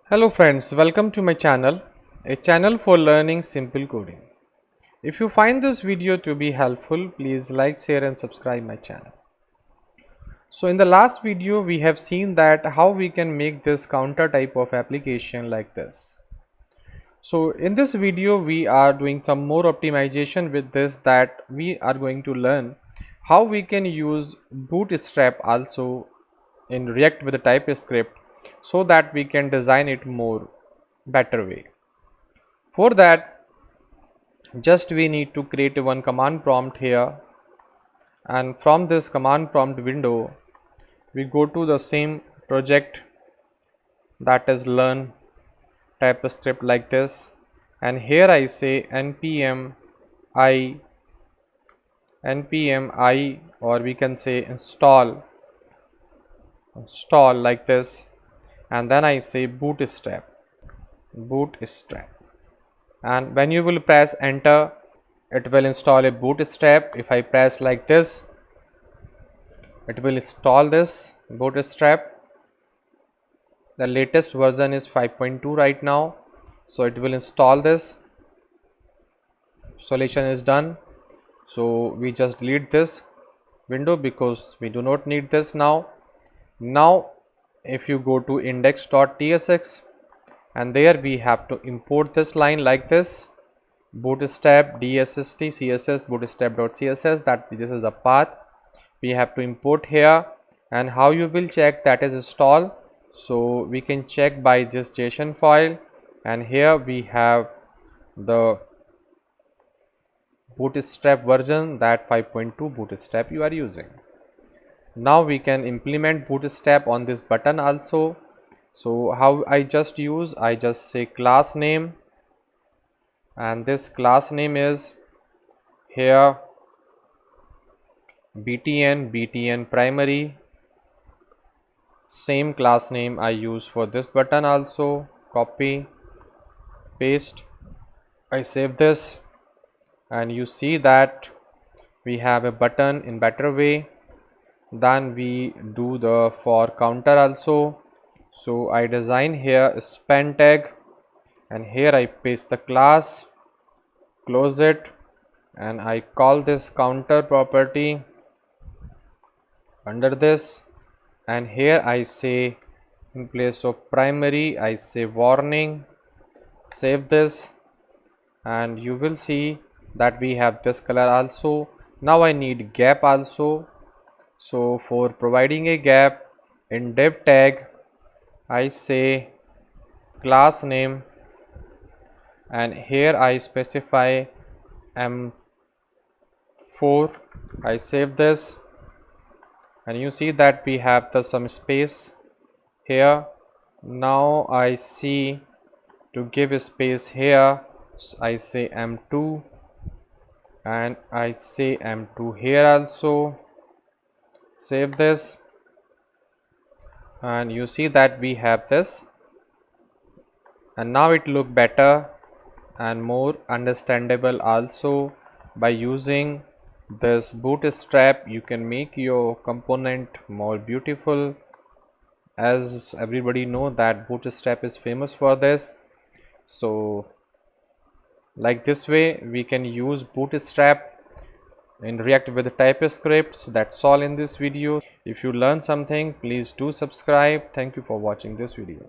Hello friends, welcome to my channel, a channel for learning simple coding. If you find this video to be helpful, please like, share and subscribe my channel. So in the last video we have seen that how we can make this counter type of application like this. So in this video we are doing some more optimization with this, that we are going to learn how we can use Bootstrap also in React with the TypeScript, so that we can design it more better way. For that, just we need to create one command prompt here, and from this command prompt window we go to the same project, that is learn TypeScript like this, and here I say npm I or we can say install like this, and then I say bootstrap, and when you will press enter it will install a bootstrap. If I press like this, it will install this bootstrap. The latest version is 5.2 right now, so it will install this. Installation is done, so we just delete this window because we do not need this now. If you go to index.tsx, and there we have to import this line like this, bootstrap dst css bootstrap.css, that this is the path we have to import here. And how you will check that is installed? So we can check by this JSON file, and here we have the bootstrap version, that 5.2 bootstrap you are using. Now we can implement bootstrap on this button also. So how I just say class name, and this class name is here btn primary. Same class name I use for this button also. Copy, paste, I save this, and you see that we have a button in better way. Then we do the for counter also. So I design here a span tag, and here I paste the class, close it, and I call this counter property under this, and here I say in place of primary I say warning. Save this, and you will see that we have this color also. Now I need gap also, so for providing a gap, in div tag I say class name, and here I specify m4. I save this, and you see that we have some space here. Now I see to give a space here, so I say m2, and I say m2 here also. Save this, and you see that we have this, and now it look better and more understandable also. By using this bootstrap you can make your component more beautiful, as everybody know that bootstrap is famous for this. So like this way we can use bootstrap in React with TypeScript. So that's all in this video. If you learn something, please do subscribe. Thank you for watching this video.